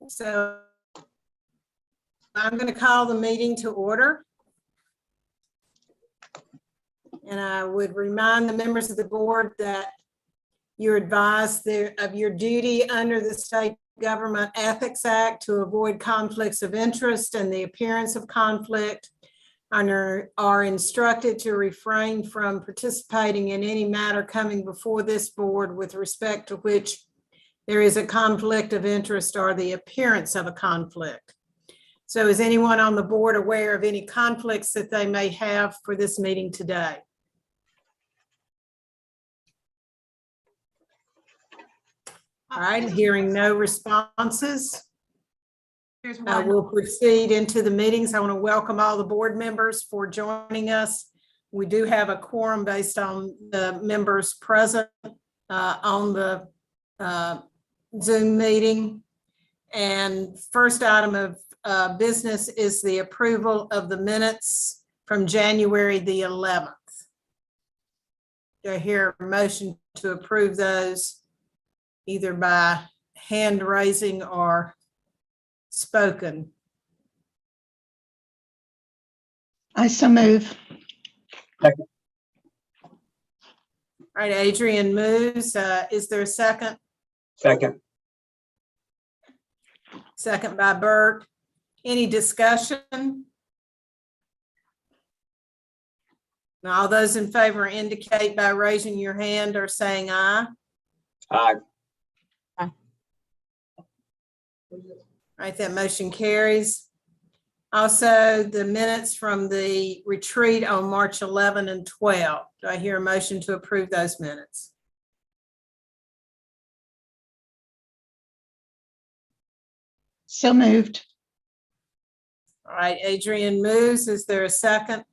So I'm going to call the meeting to order. And I would remind the members of the board that you're advised of your duty under the State Government Ethics Act to avoid conflicts of interest and the appearance of conflict, and are instructed to refrain from participating in any matter coming before this board with respect to which there is a conflict of interest or the appearance of a conflict. So is anyone on the board aware of any conflicts that they may have for this meeting today? All right, hearing no responses, we'll proceed into the meetings. I want to welcome all the board members for joining us. We do have a quorum based on the members present on the Zoom meeting. And first item of business is the approval of the minutes from January the 11th. Do I hear a motion to approve those either by hand raising or spoken? I so move. All right, Adrian moves. Is there a second? Second. Second by Bert. Any discussion? Now, all those in favor indicate by raising your hand or saying aye. Aye. All right, that motion carries. Also, the minutes from the retreat on March 11 and 12. Do I hear a motion to approve those minutes? So moved. All right, Adrian moves. Is there a second?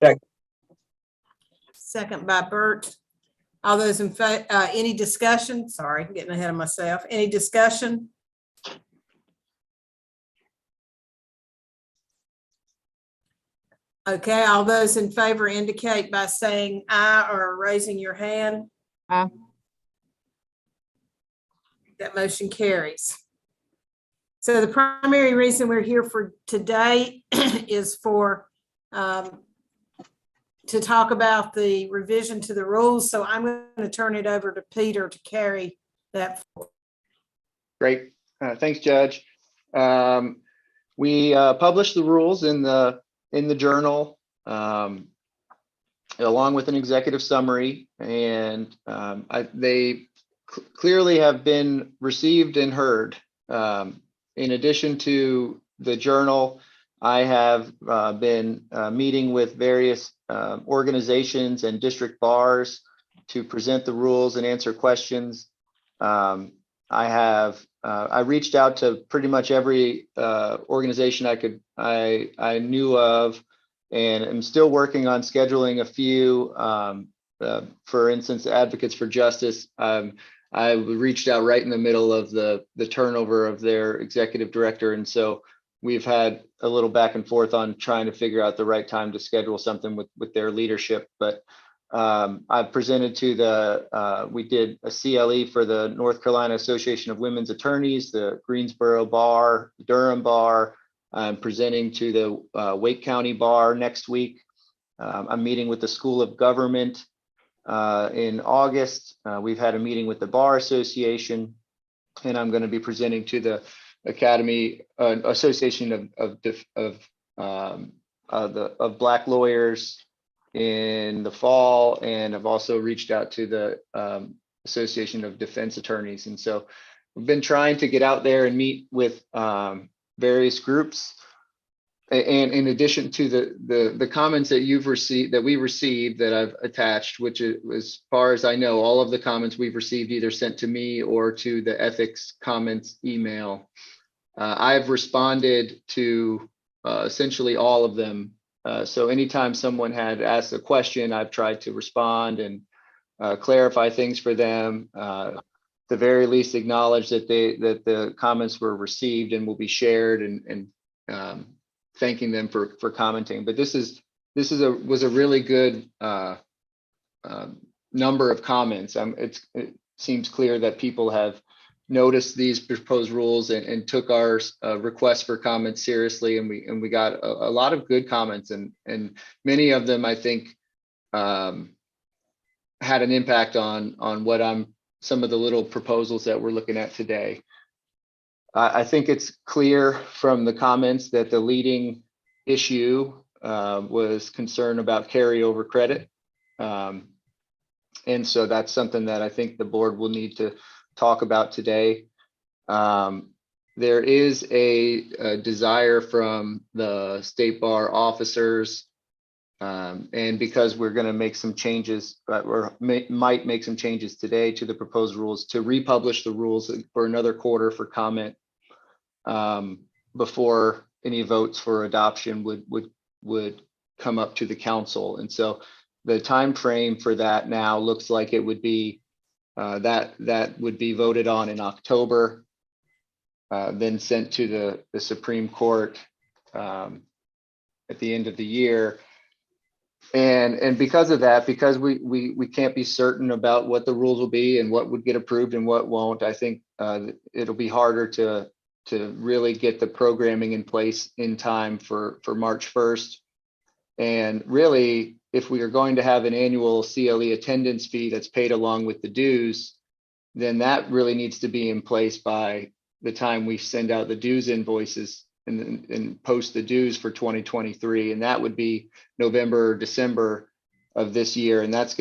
Second. Second by Bert. All those in favor, any discussion? Sorry, I'm getting ahead of myself. Any discussion? Okay, all those in favor indicate by saying aye or raising your hand. Aye. That motion carries. So the primary reason we're here for today is for to talk about the revision to the rules. So I'm going to turn it over to Peter to carry that forward. Great. Thanks, Judge. We published the rules in the journal along with an executive summary, and they clearly have been received and heard. In addition to the journal, I have been meeting with various organizations and district bars to present the rules and answer questions. I reached out to pretty much every organization I knew of, and I'm still working on scheduling a few. For instance, Advocates for Justice. I reached out right in the middle of the turnover of their executive director, and so we've had a little back and forth on trying to figure out the right time to schedule something with their leadership. But I've presented to we did a CLE for the North Carolina Association of Women's Attorneys, the Greensboro Bar, Durham Bar. I'm presenting to the Wake County Bar next week. I'm meeting with the School of Government in August. We've had a meeting with the Bar Association, and I'm going to be presenting to the Academy Association of Black Lawyers in the fall, and I've also reached out to the Association of Defense Attorneys. And so we've been trying to get out there and meet with various groups. And in addition to the comments that we received that I've attached, which is, as far as I know, all of the comments we've received either sent to me or to the ethics comments email. I've responded to essentially all of them. So anytime someone had asked a question, I've tried to respond and clarify things for them. At the very least, acknowledge that the comments were received and will be shared, and thanking them for commenting. But this was a really good number of comments. It seems clear that people have noticed these proposed rules and took our request for comments seriously, and we got a lot of good comments, and many of them I think had an impact on some of the little proposals that we're looking at today. I think it's clear from the comments that the leading issue was concern about carryover credit. And so that's something that I think the board will need to talk about today. There is a desire from the state bar officers, and because we're going to make some changes, or might make some changes today to the proposed rules, to republish the rules for another quarter for comment before any votes for adoption would come up to the council. And so the time frame for that now looks like it would be that would be voted on in October, then sent to the Supreme Court at the end of the year. And because of that, because we can't be certain about what the rules will be and what would get approved and what won't, I think it'll be harder to really get the programming in place in time for March 1st. And really, if we are going to have an annual CLE attendance fee that's paid along with the dues, then that really needs to be in place by the time we send out the dues invoices and post the dues for 2023. And that would be November or December of this year. And that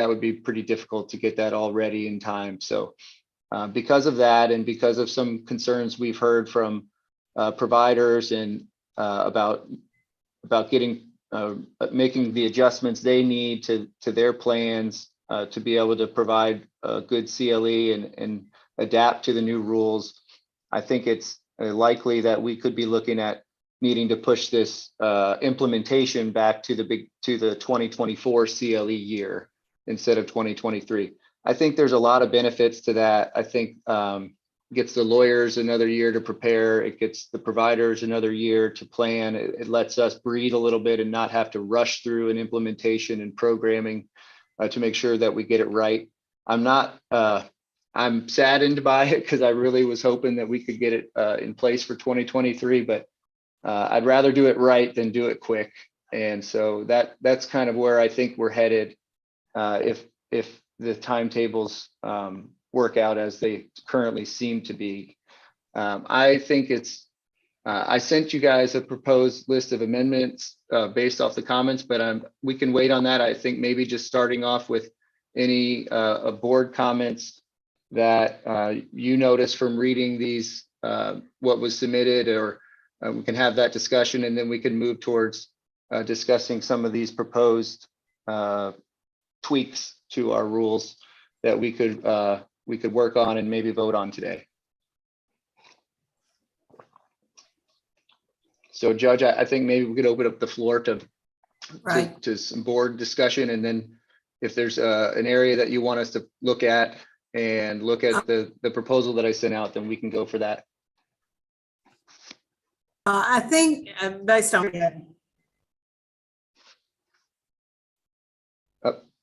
would be pretty difficult to get that all ready in time. So because of that, and because of some concerns we've heard from providers and about getting making the adjustments they need to their plans to be able to provide a good CLE and adapt to the new rules, I think it's likely that we could be looking at needing to push this implementation back to the 2024 CLE year instead of 2023. I think there's a lot of benefits to that. I think gets the lawyers another year to prepare. It gets the providers another year to plan. It lets us breathe a little bit and not have to rush through an implementation and programming to make sure that we get it right. I'm saddened by it because I really was hoping that we could get it in place for 2023, but I'd rather do it right than do it quick. And so that's kind of where I think we're headed if the timetables work out as they currently seem to be. I think I sent you guys a proposed list of amendments based off the comments, but we can wait on that. I think maybe just starting off with any board comments that you noticed from reading these, what was submitted, or we can have that discussion, and then we can move towards discussing some of these proposed tweaks to our rules that we could work on and maybe vote on today. So Judge, I think maybe we could open up the floor to some board discussion, and then if there's an area that you want us to look at and look at the proposal that I sent out, then we can go for that. I think based on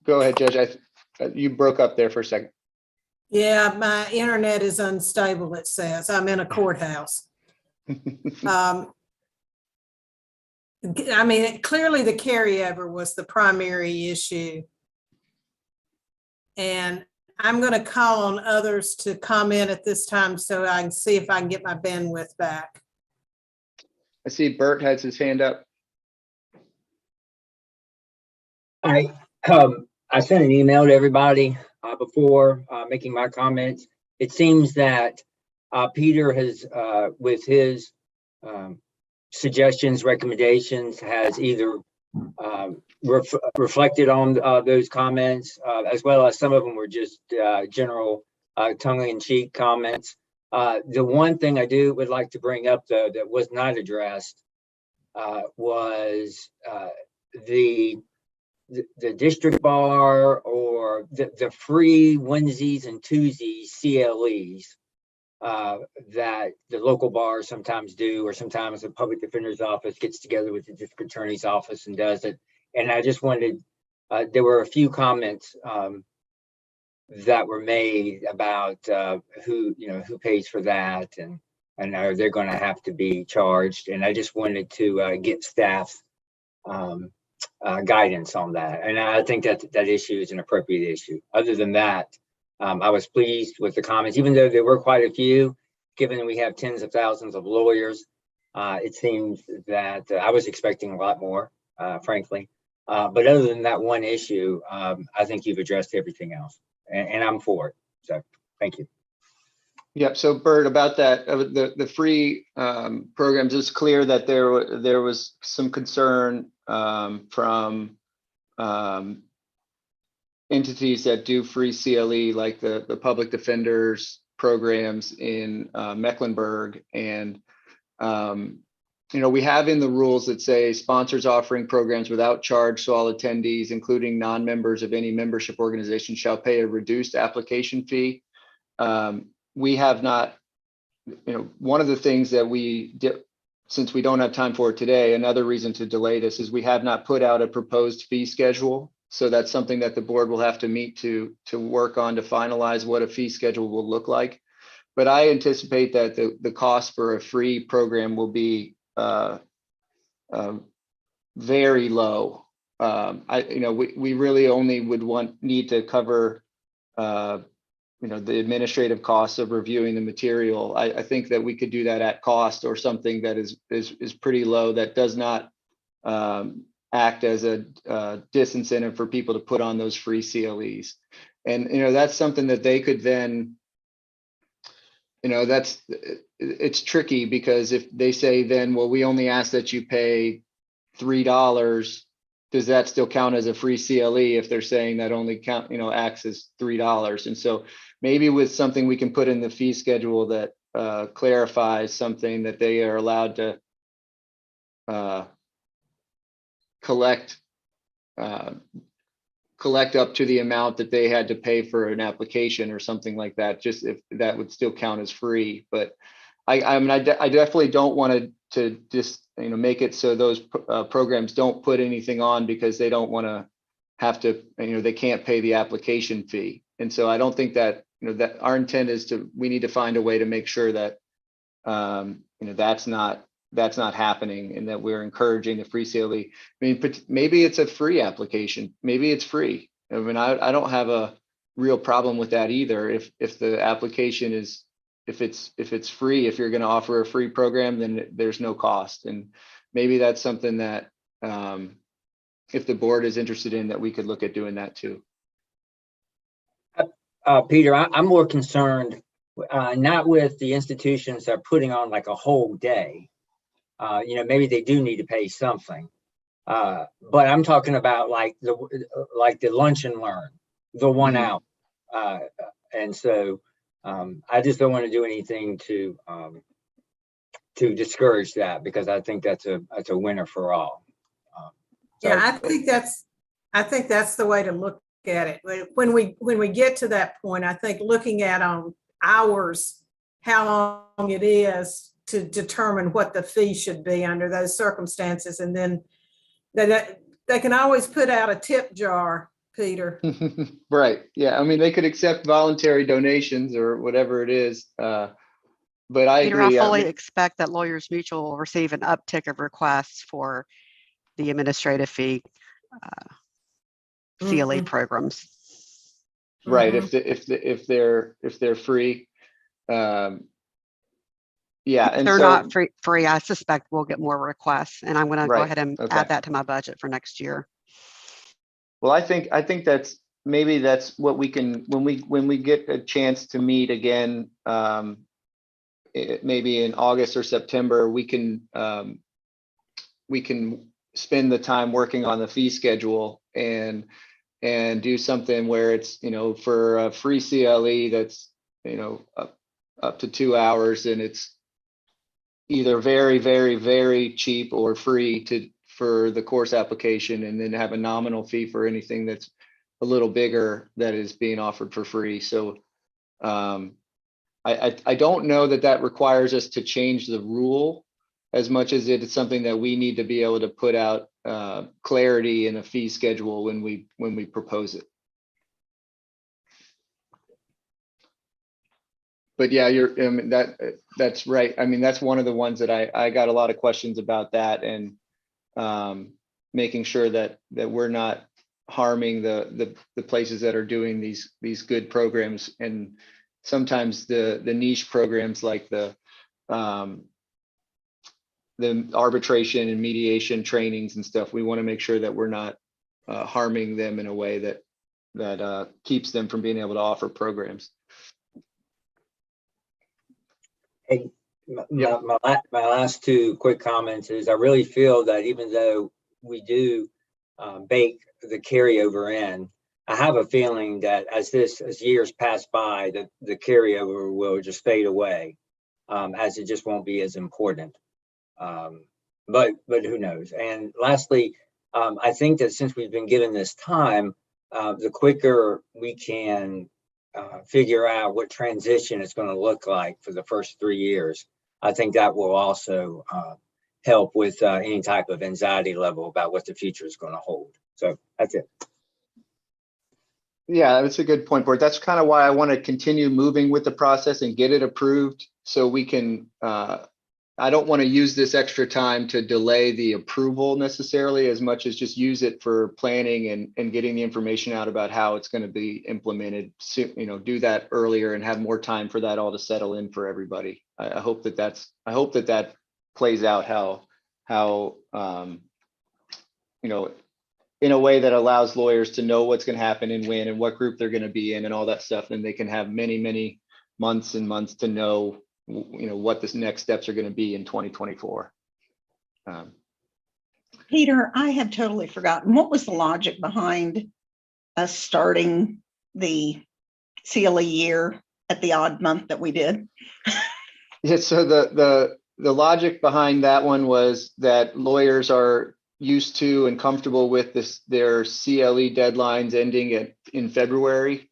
Go ahead, Judge. You broke up there for a second. Yeah, my internet is unstable, it says. I'm in a courthouse. I mean, clearly the carryover was the primary issue. And I'm going to call on others to comment at this time so I can see if I can get my bandwidth back. I see Bert has his hand up. I sent an email to everybody before making my comments. It seems that Peter has, with his suggestions, recommendations, has either reflected on those comments, as well as some of them were just general tongue-in-cheek comments. The one thing I would like to bring up, though, that was not addressed was the district bar, or the free Wednesdays and Tuesdays CLEs that the local bars sometimes do, or sometimes the public defender's office gets together with the district attorney's office and does it. And I just wanted, there were a few comments that were made about who pays for that, and are they going to have to be charged? And I just wanted to get staff guidance on that. And I think that issue is an appropriate issue. Other than that, I was pleased with the comments, even though there were quite a few. Given that we have tens of thousands of lawyers, it seems that I was expecting a lot more, frankly. But other than that one issue, I think you've addressed everything else, and I'm for it. So thank you. Yep. So Bert, about that, the free programs, it's clear that there was some concern from entities that do free CLE, like the public defenders programs in Mecklenburg. And we have in the rules that say sponsors offering programs without charge to all attendees, including non-members of any membership organization, shall pay a reduced application fee. We have not, one of the things that we did, since we don't have time for it today, another reason to delay this is we have not put out a proposed fee schedule. So that's something that the board will have to meet to work on to finalize what a fee schedule will look like. But I anticipate that the cost for a free program will be very low. We really only would need to cover the administrative costs of reviewing the material. I think that we could do that at cost, or something that is pretty low, that does not act as a disincentive for people to put on those free CLEs. And that's something that they could then, it's tricky, because if they say then, well, we only ask that you pay $3, does that still count as a free CLE if they're saying that only acts as $3? And so maybe with something we can put in the fee schedule that clarifies something, that they are allowed to collect up to the amount that they had to pay for an application or something like that, just if that would still count as free. But I definitely don't want to just make it so those programs don't put anything on because they don't want to have to, they can't pay the application fee. And so I don't think that, that our intent is we need to find a way to make sure that that's not happening, and that we're encouraging the free CLE. I mean, maybe it's a free application. Maybe it's free. I mean, I don't have a real problem with that either. If the application is, if it's free, if you're going to offer a free program, then there's no cost. And maybe that's something that if the board is interested in, that we could look at doing that too. Peter, I'm more concerned not with the institutions that are putting on like a whole day. Maybe they do need to pay something, but I'm talking about like the lunch and learn, the 1 hour, and so I just don't want to do anything to discourage that, because I think that's a winner for all. Yeah, I think that's the way to look at it. When we get to that point, I think looking at hours, how long it is to determine what the fee should be under those circumstances, and then they can always put out a tip jar, Peter. Right. Yeah. I mean, they could accept voluntary donations or whatever it is. But I Peter, agree. I fully expect that Lawyers Mutual will receive an uptick of requests for the administrative fee CLE programs. Right. If they're free. Yeah. If And they're so, not free, I suspect we'll get more requests, and I'm going to go ahead and add that to my budget for next year. well, I think that's what we can, when we get a chance to meet again, maybe in August or September, we can spend the time working on the fee schedule and do something where it's, for a free CLE that's, up to 2 hours, and it's either very, very, very cheap or free for the course application, and then have a nominal fee for anything that's a little bigger that is being offered for free. So I don't know that requires us to change the rule as much as it is something that we need to be able to put out clarity in a fee schedule when we propose it. yeah, I mean, that's right. I mean, that's one of the ones that I got a lot of questions about that, and making sure that we're not harming the places that are doing these good programs. And sometimes the niche programs like the arbitration and mediation trainings and stuff, we want to make sure that we're not harming them in a way that keeps them from being able to offer programs. Hey, my last two quick comments is I really feel that even though we do bake the carryover in, I have a feeling that as years pass by, that the carryover will just fade away, as it just won't be as important. But who knows? And lastly, I think that since we've been given this time, the quicker we can figure out what transition is going to look like for the first 3 years, I think that will also help with any type of anxiety level about what the future is going to hold. So that's it. Yeah, that's a good point, Bert. That's kind of why I want to continue moving with the process and get it approved, so we can, I don't want to use this extra time to delay the approval necessarily, as much as just use it for planning and getting the information out about how it's going to be implemented. So, do that earlier and have more time for that all to settle in for everybody. I hope that plays out how in a way that allows lawyers to know what's going to happen and when and what group they're going to be in and all that stuff. And they can have many months and months to know, what the next steps are going to be in 2024. Peter, I have totally forgotten. What was the logic behind us starting the CLE year at the odd month that we did? Yeah, so the logic behind that one was that lawyers are used to and comfortable with their CLE deadlines ending in February,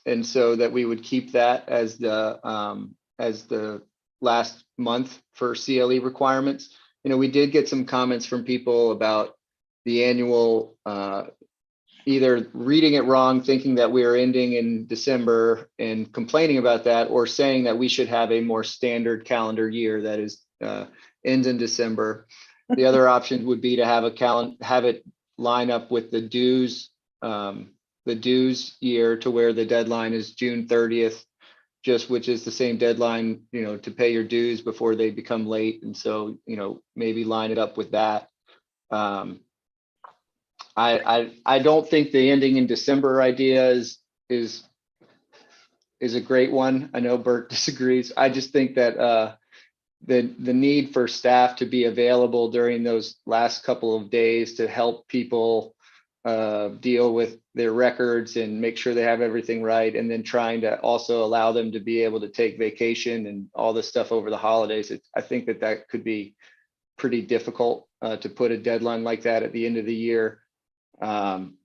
and so that we would keep that as the last month for CLE requirements. We did get some comments from people about the annual, either reading it wrong, thinking that we are ending in December and complaining about that, or saying that we should have a more standard calendar year that is ends in December. The other option would be to have it line up with the dues year, to where the deadline is June 30th, which is the same deadline, to pay your dues before they become late. And so, maybe line it up with that. I don't think the ending in December idea is a great one. I know Bert disagrees. I just think that the need for staff to be available during those last couple of days to help people deal with their records and make sure they have everything right, and then trying to also allow them to be able to take vacation and all this stuff over the holidays. I think that could be pretty difficult to put a deadline like that at the end of the year. I'm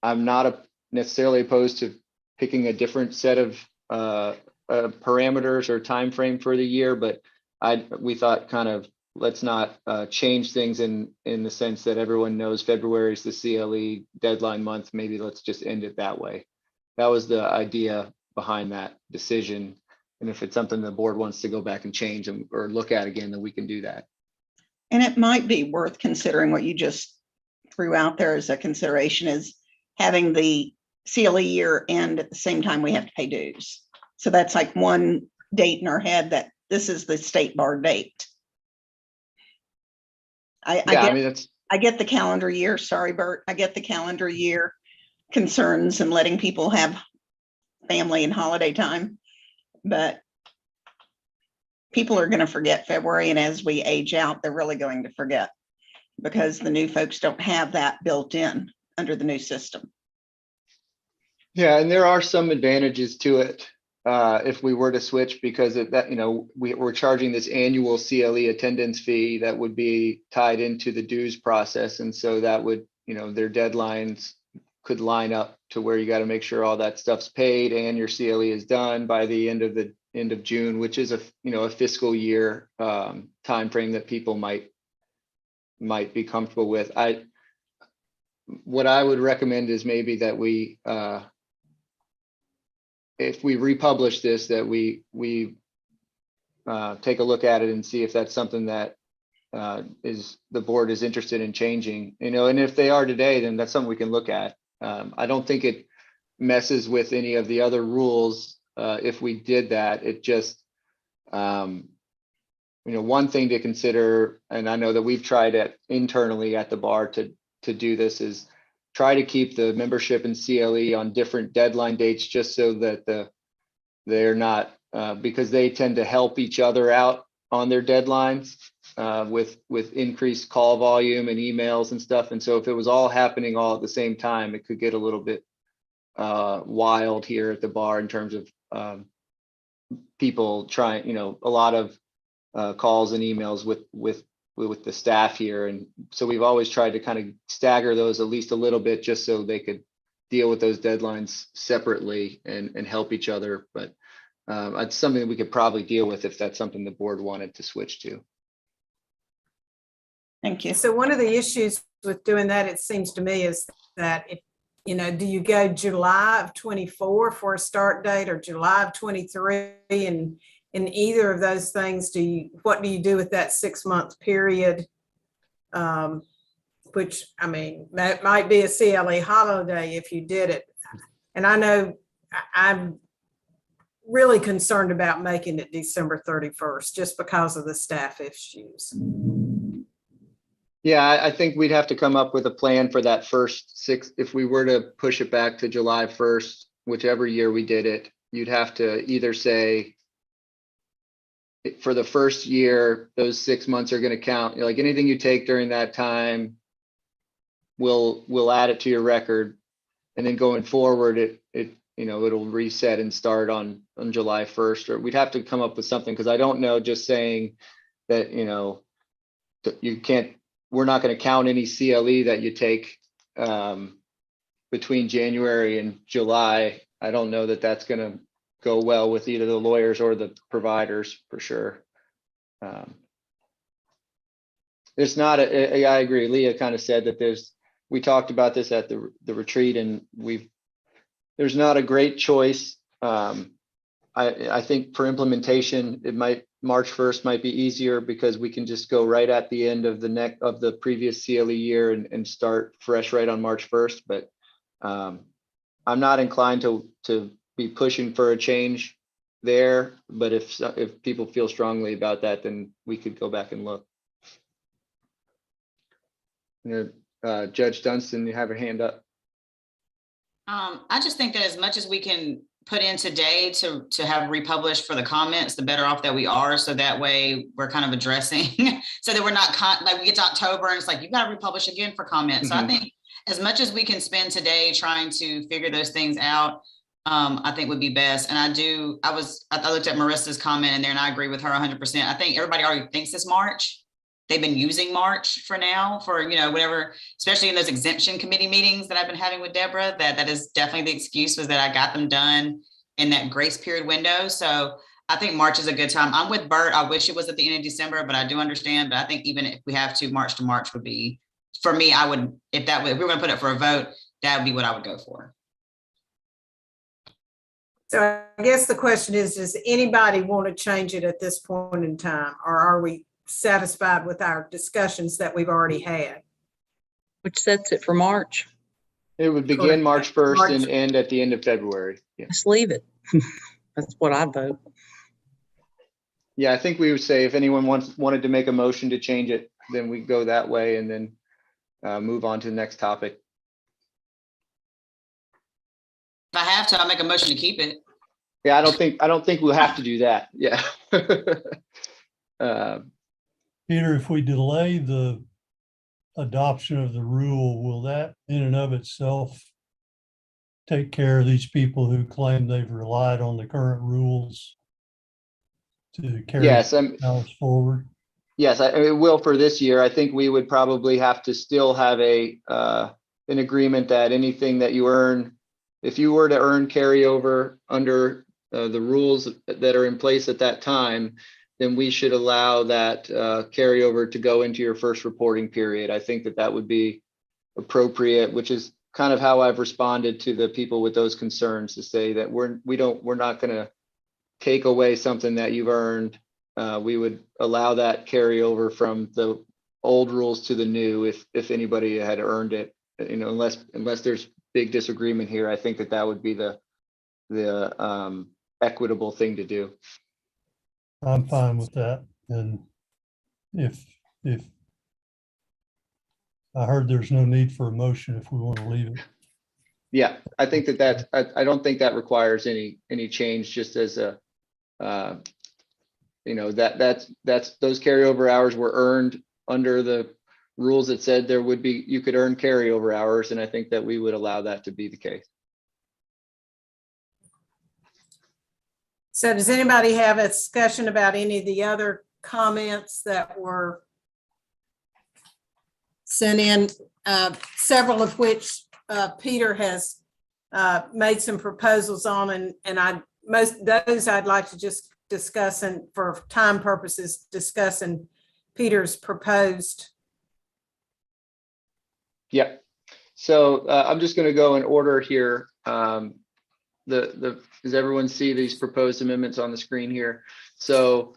not necessarily opposed to picking a different set of parameters or time frame for the year, but we thought let's not change things in the sense that everyone knows February is the CLE deadline month. Maybe let's just end it that way. That was the idea behind that decision. And if it's something the board wants to go back and change or look at again, then we can do that. And it might be worth considering what you just threw out there as a consideration, is having the CLE year end at the same time we have to pay dues. So that's like one date in our head that this is the state bar date. I get the calendar year. Sorry, Bert. I get the calendar year concerns and letting people have family and holiday time, but people are going to forget February. And as we age out, they're really going to forget, because the new folks don't have that built in under the new system. Yeah, and there are some advantages to it if we were to switch, because we're charging this annual CLE attendance fee that would be tied into the dues process, and so that would, their deadlines could line up to where you got to make sure all that stuff's paid and your CLE is done by the end of June, which is a fiscal year time frame that people might be comfortable with. What I would recommend is maybe that we if we republish this, that we take a look at it and see if that's something that the board is interested in changing, and if they are today, then that's something we can look at. I don't think it messes with any of the other rules. If we did that, it just, one thing to consider, and I know that we've tried it internally at the bar to do this, is try to keep the membership in CLE on different deadline dates, just so that they're not, because they tend to help each other out on their deadlines with increased call volume and emails and stuff. And so if it was all happening all at the same time, it could get a little bit wild here at the bar in terms of people trying, a lot of calls and emails with the staff here. And so we've always tried to kind of stagger those at least a little bit, just so they could deal with those deadlines separately and help each other. But it's something that we could probably deal with if that's something the board wanted to switch to. Thank you. So one of the issues with doing that, it seems to me, is that if, do you go July of 24 for a start date, or July of 23? And in either of those things, what do you do with that 6-month period? Which, I mean, that might be a CLE holiday if you did it. And I know I'm really concerned about making it December 31st, just because of the staff issues. Yeah, I think we'd have to come up with a plan for that first 6. If we were to push it back to July 1st, whichever year we did it, you'd have to either say for the first year, those 6 months are going to count. Like anything you take during that time, we'll add it to your record. And then going forward, it'll reset and start on July 1st, or we'd have to come up with something, because I don't know, just saying that, you can't, we're not going to count any CLE that you take between January and July. I don't know that that's going to go well with either the lawyers or the providers, for sure. It's not, I agree. Leah kind of said that we talked about this at the retreat, and there's not a great choice. I think for implementation, March 1st might be easier, because we can just go right at the end of the previous CLE year and start fresh right on March 1st. But I'm not inclined to be pushing for a change there. But if people feel strongly about that, then we could go back and look. Judge Dunstan, you have your hand up. I just think that as much as we can put in today to have republished for the comments, the better off that we are. So that way we're kind of addressing, so that we're not like we get to October and it's like, you've got to republish again for comments. Mm-hmm. So I think as much as we can spend today trying to figure those things out, I think would be best. And I looked at Marissa's comment in there, and I agree with her 100%. I think everybody already thinks it's March. They've been using March for now for, whatever, especially in those exemption committee meetings that I've been having with Deborah, that is definitely the excuse, was that I got them done in that grace period window. So I think March is a good time. I'm with Bert. I wish it was at the end of December, but I do understand. But I think even if we have to March would be, for me, I would, if we were going to put it for a vote, that would be what I would go for. So I guess the question is, does anybody want to change it at this point in time, or are we satisfied with our discussions that we've already had? Which sets it for March. It would begin Correct. March 1st March. and end at the end of February. Yeah. Let's leave it. That's what I vote. Yeah, I think we would say if anyone wanted to make a motion to change it, then we go that way, and then move on to the next topic. If I have to, I'll make a motion to keep it. Yeah, I don't think we'll have to do that. Yeah. Peter, if we delay the adoption of the rule, will that in and of itself take care of these people who claim they've relied on the current rules to carry the house forward? Yes, it will for this year. I think we would probably have to still have an agreement that anything that you earn, if you were to earn carryover under the rules that are in place at that time, then we should allow that carryover to go into your first reporting period. I think that would be appropriate, which is kind of how I've responded to the people with those concerns, to say that we're not going to take away something that you've earned. We would allow that carryover from the old rules to the new if anybody had earned it, unless there's big disagreement here. I think that would be the equitable thing to do. I'm fine with that. And if I heard there's no need for a motion if we want to leave it. Yeah, I think I don't think that requires any change, just as a, that's those carryover hours were earned under the rules that said you could earn carryover hours. And I think that we would allow that to be the case. So does anybody have a discussion about any of the other comments that were sent in, several of which Peter has made some proposals on, and most those I'd like to just discuss, and for time purposes, discussing Peter's proposed. Yeah. So I'm just going to go in order here. Does everyone see these proposed amendments on the screen here? So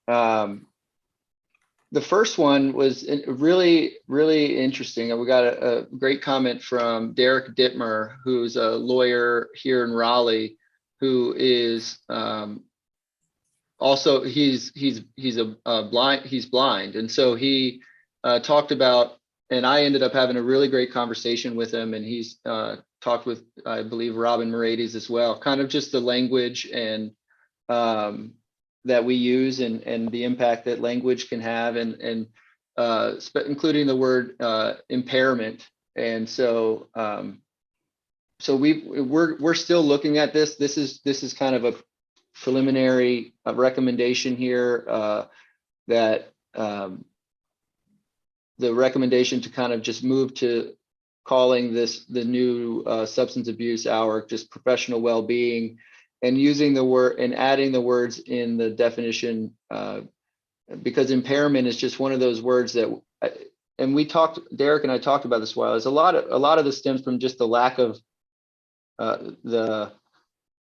the first one was really, really interesting. We got a great comment from Derek Dittmer, who's a lawyer here in Raleigh, who is also he's blind, and so he talked about, and I ended up having a really great conversation with him, and he's talked with, I believe, Robin Merades as well, kind of just the language and that we use and the impact that language can have, and including the word impairment. And so we're still looking at this. This is kind of a preliminary recommendation here, that the recommendation to kind of just move to calling this the new substance abuse hour just professional well-being, and using the word and adding the words in the definition, because impairment is just one of those words that, and Derek and I talked about this a while, is a lot of this stems from just the lack of the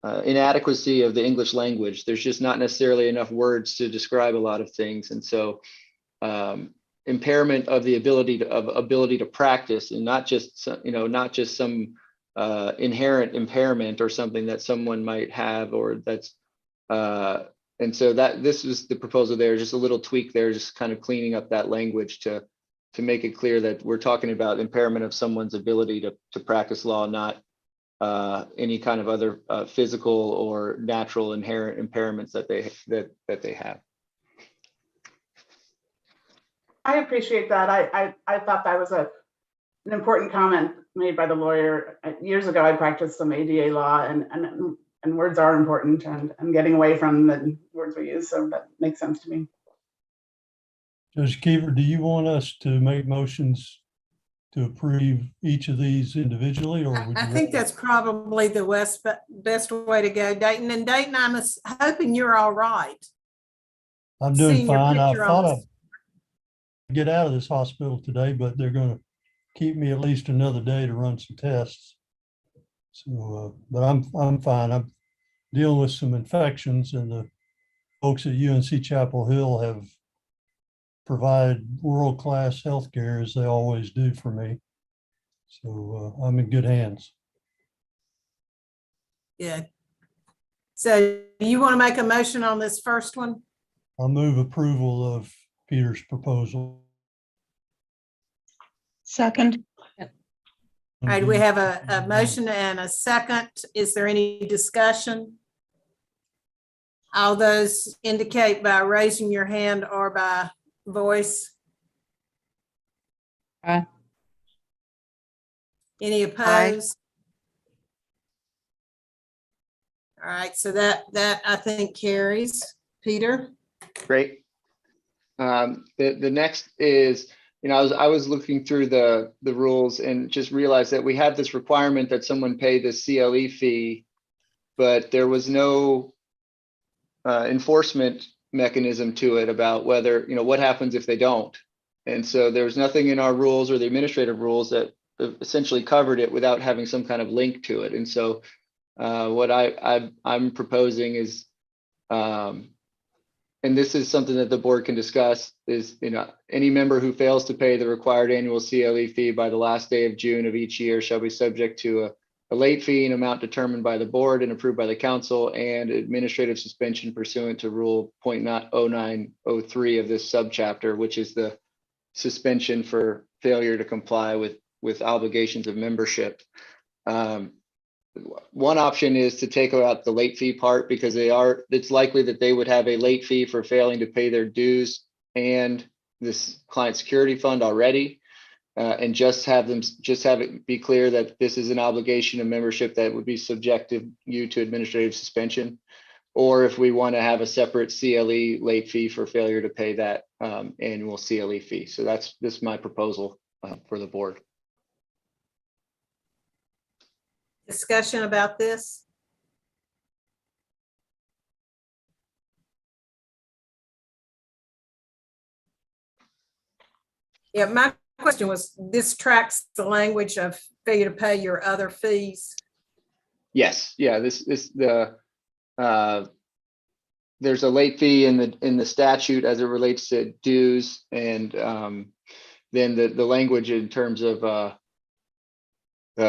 inadequacy of the English language. There's just not necessarily enough words to describe a lot of things. And so impairment of the ability to practice, and not just some inherent impairment or something that someone might have, or that's and so that this is the proposal there, just a little tweak there, just kind of cleaning up that language to make it clear that we're talking about impairment of someone's ability to practice law, not any kind of other physical or natural inherent impairments that they have. I appreciate that. I thought that was an important comment made by the lawyer. Years ago, I practiced some ADA law, and words are important, and getting away from the words we use. So that makes sense to me. Judge Keever, do you want us to make motions to approve each of these individually, or would I you think that's probably the best way to go, Dayton. And Dayton, I'm hoping you're all right. I'm doing seeing your fine. I picture on thought the- I'd get out of this hospital today, but they're going to keep me at least another day to run some tests. So, but I'm fine. I'm dealing with some infections, and the folks at UNC Chapel Hill have provided world-class healthcare, as they always do for me. So I'm in good hands. Yeah. So you want to make a motion on this first one? I'll move approval of Peter's proposal. Second. All right, we have a motion and a second. Is there any discussion? All those indicate by raising your hand or by voice. Aye. Any opposed? All right, so that I think carries. Peter? Great. The next is, I was looking through the rules and just realized that we have this requirement that someone pay the CLE fee, but there was no enforcement mechanism to it about whether, what happens if they don't. And so there was nothing in our rules or the administrative rules that essentially covered it without having some kind of link to it. And so what I'm proposing is, and this is something that the board can discuss, is, any member who fails to pay the required annual CLE fee by the last day of June of each year shall be subject to a late fee and amount determined by the board and approved by the council, and administrative suspension pursuant to Rule 0.0903 of this subchapter, which is the suspension for failure to comply with obligations of membership. One option is to take out the late fee part, because it's likely that they would have a late fee for failing to pay their dues and this client security fund already, and just have it be clear that this is an obligation of membership that would be subjected you to administrative suspension. Or if we want to have a separate CLE late fee for failure to pay that annual CLE fee. So this is my proposal for the board. Discussion about this? Yeah, my question was, this tracks the language of failure to pay your other fees. Yes, yeah, there's a late fee in the statute as it relates to dues, and then the language in terms of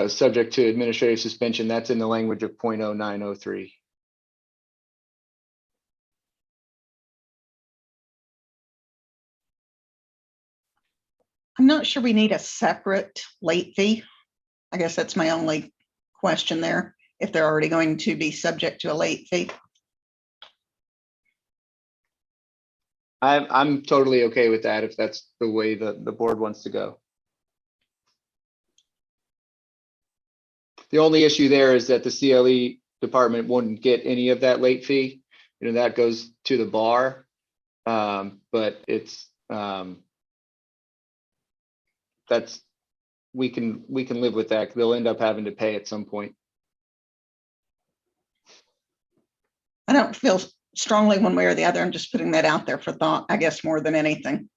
subject to administrative suspension, that's in the language of 0.0903. I'm not sure we need a separate late fee. I guess that's my only question there, if they're already going to be subject to a late fee. I'm totally okay with that if that's the way the board wants to go. The only issue there is that the CLE department wouldn't get any of that late fee. That goes to the bar, but it's we can live with that. They'll end up having to pay at some point. I don't feel strongly one way or the other. I'm just putting that out there for thought, I guess, more than anything.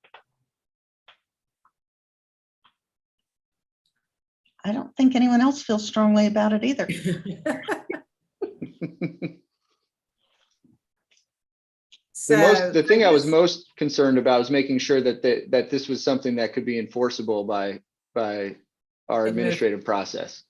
I don't think anyone else feels strongly about it either. The thing I was most concerned about was making sure that this was something that could be enforceable by our administrative process.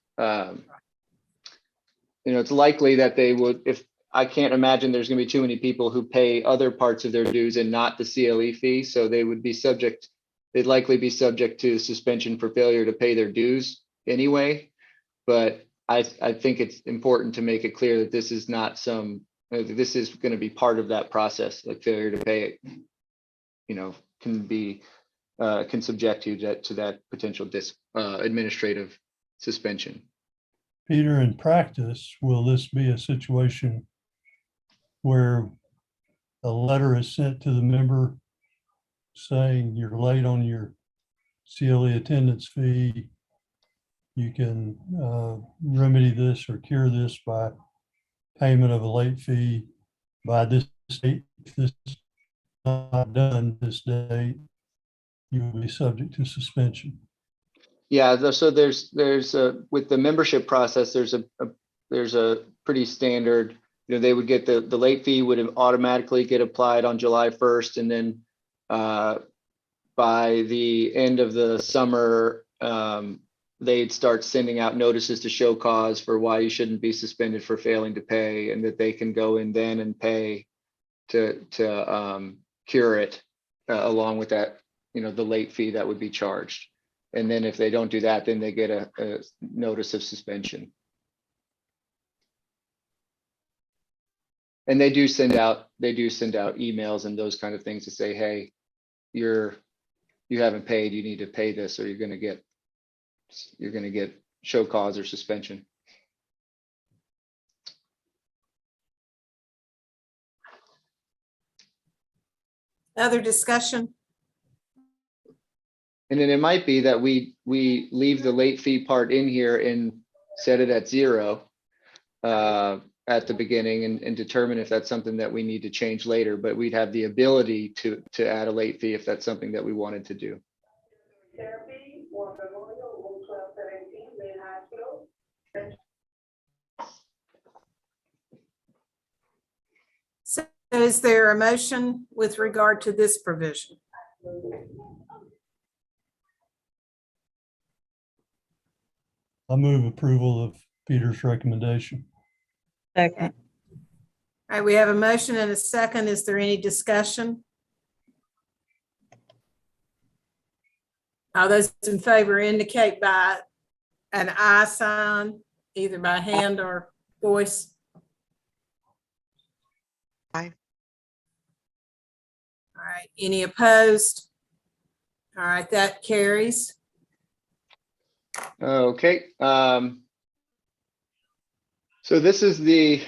It's likely that they would, if I can't imagine there's going to be too many people who pay other parts of their dues and not the CLE fee, so they would be subject. They'd likely be subject to suspension for failure to pay their dues anyway. But I think it's important to make it clear that this is not this is going to be part of that process. Like failure to pay it, can subject you to that potential administrative suspension. Peter, in practice, will this be a situation where a letter is sent to the member saying you're late on your CLE attendance fee? You can remedy this or cure this by payment of a late fee by this date. If this is not done this date, you will be subject to suspension. Yeah, so there's with the membership process, there's a pretty standard. They would get the late fee would automatically get applied on July 1st, and then by the end of the summer, they'd start sending out notices to show cause for why you shouldn't be suspended for failing to pay, and that they can go in then and pay to cure it along with that, the late fee that would be charged. And then if they don't do that, then they get a notice of suspension. And they do send out emails and those kind of things to say, hey, you haven't paid, you need to pay this, or you're going to get show cause or suspension. Other discussion? And then it might be that we leave the late fee part in here and set it at 0 at the beginning, and determine if that's something that we need to change later. But we'd have the ability to add a late fee if that's something that we wanted to do. Is there a motion with regard to this provision? I move approval of Peter's recommendation. Second. All right, we have a motion and a second. Is there any discussion? All those in favor indicate by an aye sign, either by hand or voice. Aye. All right, any opposed? All right, that carries. Okay. So this is the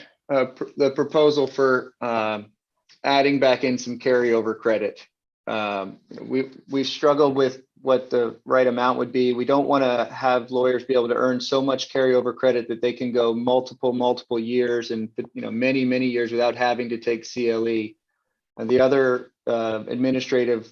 proposal for adding back in some carryover credit. We've struggled with what the right amount would be. We don't want to have lawyers be able to earn so much carryover credit that they can go multiple years and many years without having to take CLE. And the other administrative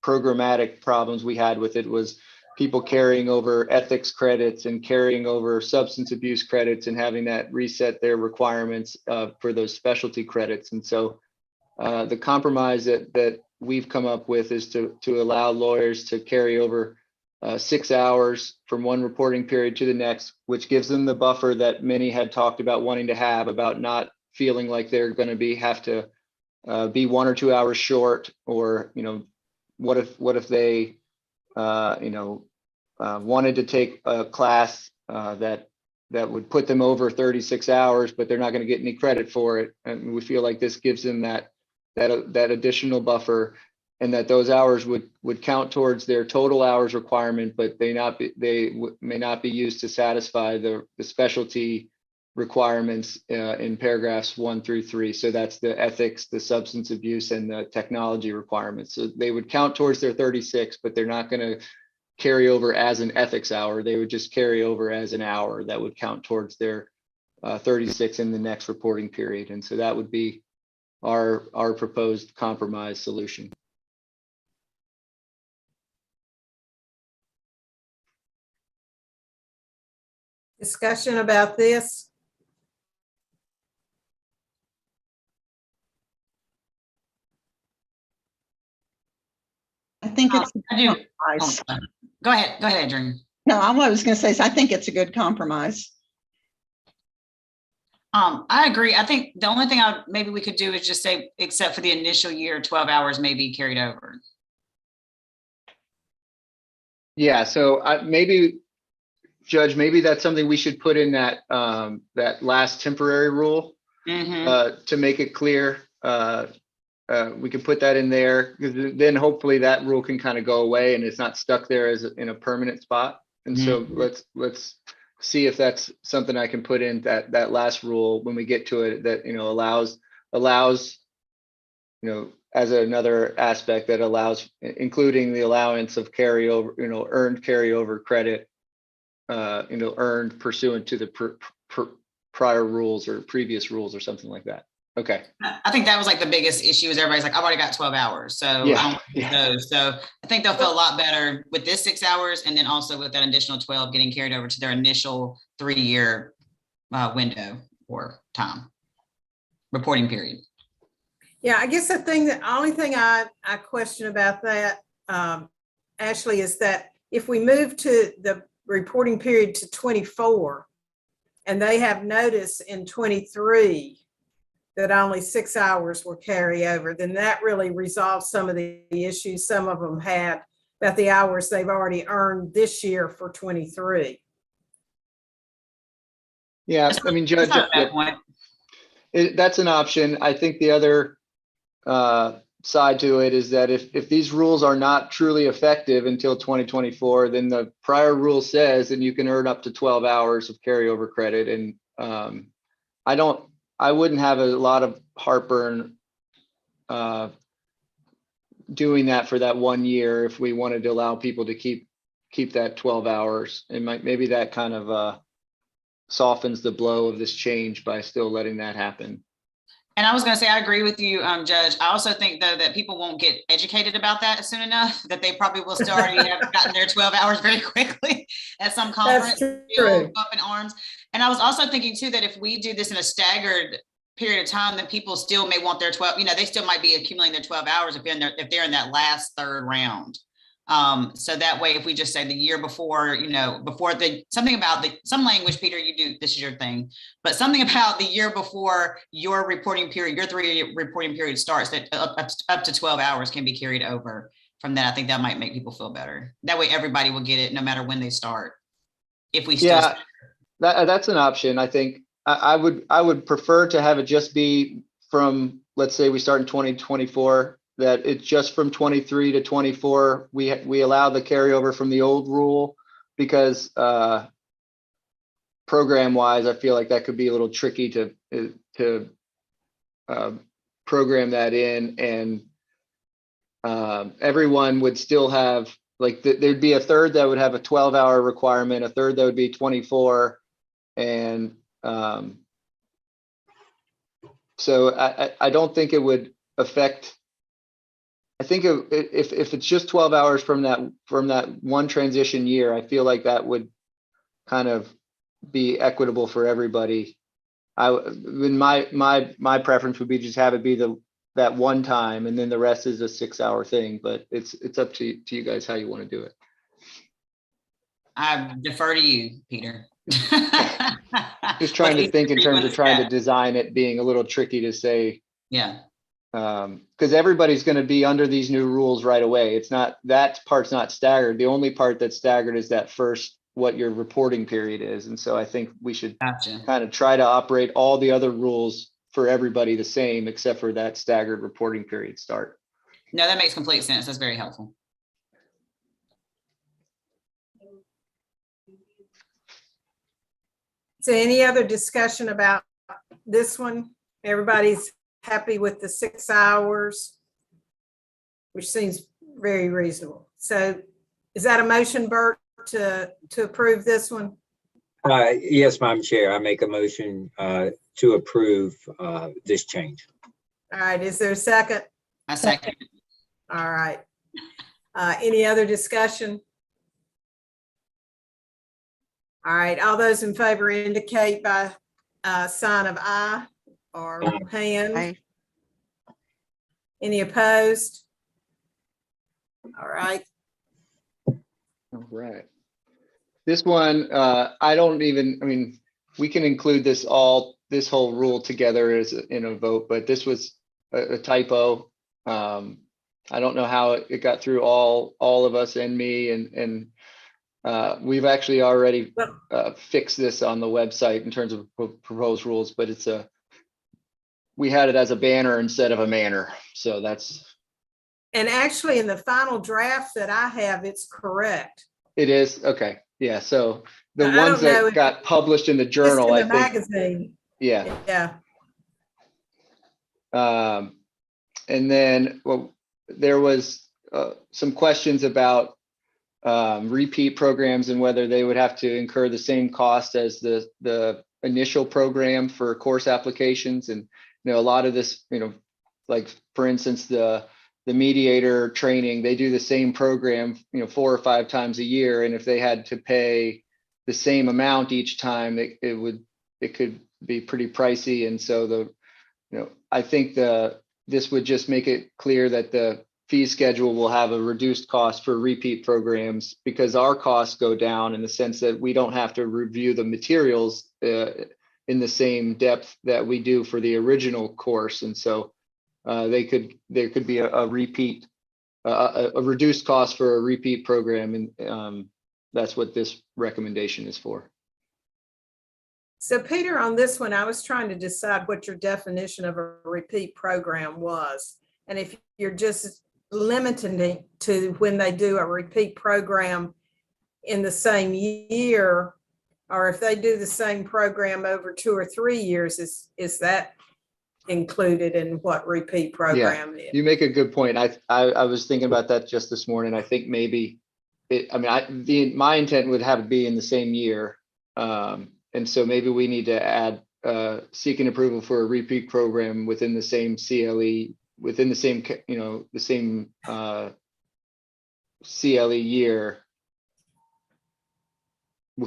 programmatic problems we had with it was people carrying over ethics credits and carrying over substance abuse credits and having that reset their requirements for those specialty credits. And so the compromise that we've come up with is to allow lawyers to carry over 6 hours from one reporting period to the next, which gives them the buffer that many had talked about wanting to have, about not feeling like they're going to have to be 1 or 2 hours short, or what if they wanted to take a class that would put them over 36 hours, but they're not going to get any credit for it. And we feel like this gives them that additional buffer, and that those hours would count towards their total hours requirement, but they may not be used to satisfy the specialty requirements in paragraphs 1 through 3. So that's the ethics, the substance abuse, and the technology requirements. So they would count towards their 36, but they're not going to carry over as an ethics hour. They would just carry over as an hour that would count towards their 36 in the next reporting period. And so that would be our proposed compromise solution. Discussion about this? I think it's. I do. compromise. Go ahead, Adrian. No, all I was going to say is I think it's a good compromise. I agree. I think the only thing maybe we could do is just say, except for the initial year, 12 hours may be carried over. Yeah, so maybe, Judge, maybe that's something we should put in that last temporary rule to make it clear. We can put that in there, because then hopefully that rule can kind of go away and it's not stuck there as in a permanent spot. And so let's see if that's something I can put in that last rule when we get to it, that allows as another aspect that allows, including the allowance of carryover, earned carryover credit, earned pursuant to the prior rules or previous rules or something like that. Okay. I think that was like the biggest issue, is everybody's like, I've already got 12 hours. So Yeah, I don't use those. So I think they'll feel a lot better with this 6 hours, and then also with that additional 12 getting carried over to their initial 3-year window or time reporting period. Yeah, I guess the only thing I question about that, Ashley, is that if we move to the reporting period to 24 and they have notice in 23 that only 6 hours will carry over, then that really resolves some of the issues some of them had about the hours they've already earned this year for 23. Yeah, I mean, Judge, that's an option. I think the other side to it is that if these rules are not truly effective until 2024, then the prior rule says that you can earn up to 12 hours of carryover credit. And I wouldn't have a lot of heartburn doing that for that 1 year if we wanted to allow people to keep that 12 hours. And maybe that kind of softens the blow of this change by still letting that happen. And I was going to say, I agree with you, Judge. I also think, though, that people won't get educated about that soon enough, that they probably will still already have gotten their 12 hours very quickly at some conference. That's true. Up in arms. And I was also thinking, too, that if we do this in a staggered period of time, then people still may want their 12, they still might be accumulating their 12 hours if they're in that last third round. So that way, if we just say the year before, something about some language, Peter, this is your thing, but something about the year before your reporting period, your 3-year reporting period starts, that up to 12 hours can be carried over from that. I think that might make people feel better. That way everybody will get it no matter when they start. If we still. Yeah, that's an option. I think I would prefer to have it just be from, let's say we start in 2024, that it's just from 23 to 24. We allow the carryover from the old rule, because program wise, I feel like that could be a little tricky to program that in, and everyone would still have, like, there'd be a third that would have a 12-hour requirement, a third that would be 24. And so I don't think it would affect. I think if it's just 12 hours from that one transition year, I feel like that would kind of be equitable for everybody. My preference would be just have it be that one time, and then the rest is a 6-hour thing. But it's up to you guys how you want to do it. I defer to you, Peter. Just trying to think in terms of trying to design it being a little tricky to say. Yeah. Because everybody's going to be under these new rules right away. It's not, that part's not staggered. The only part that's staggered is that first, what your reporting period is. And so I think we should kind of try to operate all the other rules for everybody the same, except for that staggered reporting period start. No, that makes complete sense. That's very helpful. So any other discussion about this one? Everybody's happy with the 6 hours, which seems very reasonable. So is that a motion, Bert, to approve this one? Yes, Madam Chair, I make a motion to approve this change. All right, is there a second? I second. All right. Any other discussion? All right, all those in favor indicate by sign of aye or hand. Aye. Any opposed? All right. All right. This one, I mean, we can include this whole rule together as in a vote, but this was a typo. I don't know how it got through all of us and me, and we've actually already fixed this on the website in terms of proposed rules, but we had it as a banner instead of a manner. So that's. And actually in the final draft that I have, it's correct. It is? Okay. Yeah. So the ones that got published in the journal, I think. Magazine. Yeah. Yeah. And then, well, there was some questions about repeat programs and whether they would have to incur the same cost as the initial program for course applications. And, a lot of this, like for instance, the mediator training, they do the same program, 4 or 5 times a year. And if they had to pay the same amount each time, it could be pretty pricey. And so I think this would just make it clear that the fee schedule will have a reduced cost for repeat programs, because our costs go down in the sense that we don't have to review the materials in the same depth that we do for the original course. And so there could be a repeat, a reduced cost for a repeat program. And that's what this recommendation is for. So Peter, on this one, I was trying to decide what your definition of a repeat program was. And if you're just limiting it to when they do a repeat program in the same year, or if they do the same program over 2 or 3 years, is that included in what repeat program is? You make a good point. I was thinking about that just this morning. I think maybe my intent would have it be in the same year. And so maybe we need to add seeking approval for a repeat program within the same CLE, within the same, the same CLE year,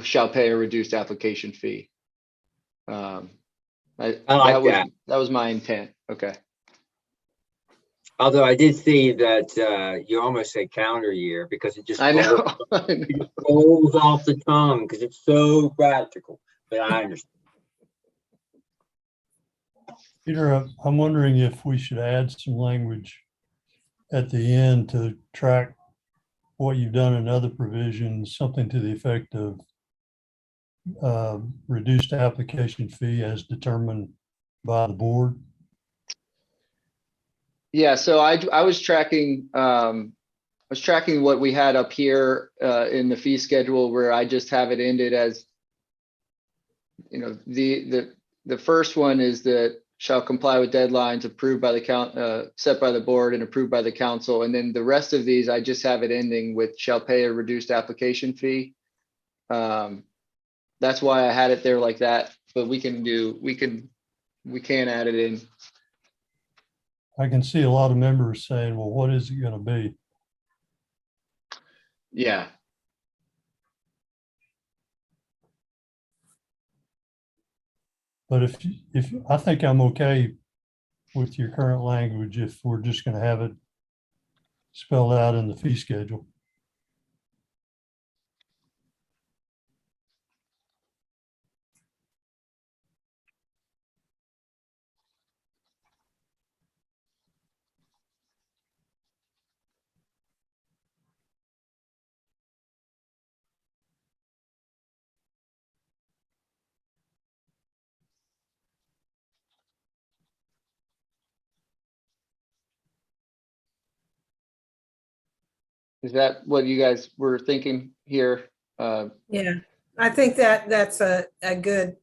shall pay a reduced application fee. I like that. That was my intent. Okay. Although I did see that you almost said calendar year because it just I know. it just rolls off the tongue because it's so practical. But I understand. Peter, I'm wondering if we should add some language at the end to track what you've done in other provisions, something to the effect of reduced application fee as determined by the board. Yeah, so I was tracking what we had up here in the fee schedule where I just have it ended as, you know, the first one is that shall comply with deadlines approved by the set by the board and approved by the council. And then the rest of these, I just have it ending with shall pay a reduced application fee. That's why I had it there like that, but we can add it in. I can see a lot of members saying, well, what is it going to be? Yeah. But if I think I'm okay with your current language, if we're just going to have it spelled out in the fee schedule. Is that what you guys were thinking here? Yeah, I think that's a good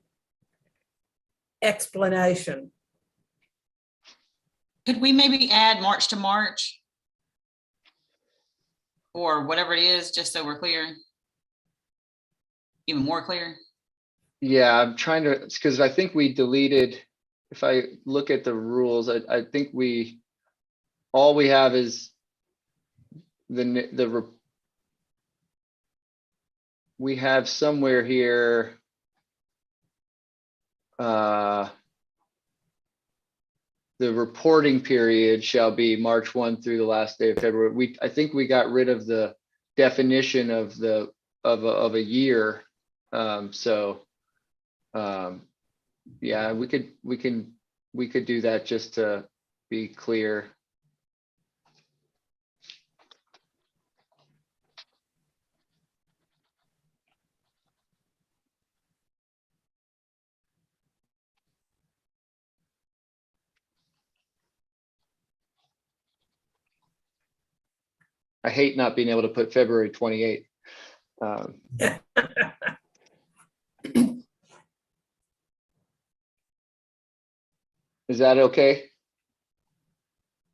explanation. Could we maybe add March to March? Or whatever it is, just so we're clear. Even more clear. Yeah, I'm trying to, because I think we deleted, if I look at the rules, I think all we have is we have somewhere here, the reporting period shall be March 1 through the last day of February. I think we got rid of the definition of a year. Yeah, we could do that just to be clear. I hate not being able to put February 28th. Is that okay?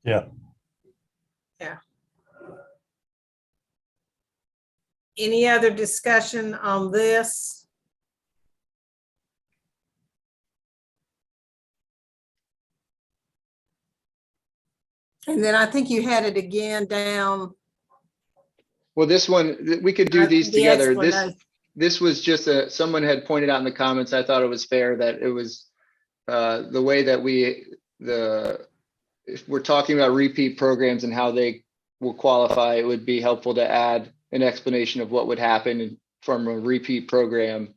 Yeah. Yeah. Any other discussion on this? And then I think you had it again down. Well, this one, we could do these the together. explanation. This was just someone had pointed out in the comments. I thought it was fair that it was the way that if we're talking about repeat programs and how they will qualify, it would be helpful to add an explanation of what would happen from a repeat program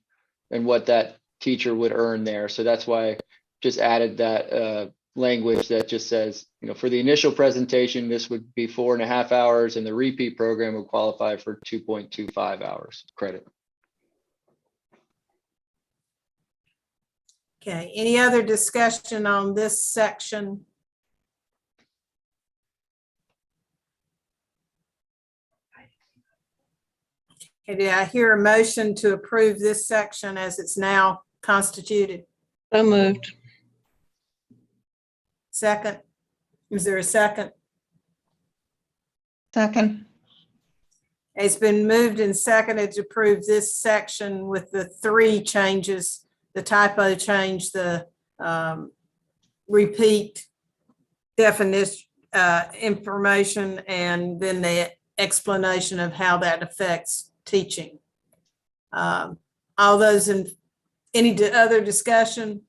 and what that teacher would earn there. So that's why I just added that language that just says, you know, for the initial presentation, this would be 4.5 hours and the repeat program would qualify for 2.25 hours credit. Okay, any other discussion on this section? Okay, did I hear a motion to approve this section as it's now constituted? So moved. Second, is there a second? Second. It's been moved and seconded to approve this section with the 3 changes, the typo change, the repeat definition information, and then the explanation of how that affects teaching. All those in any other discussion?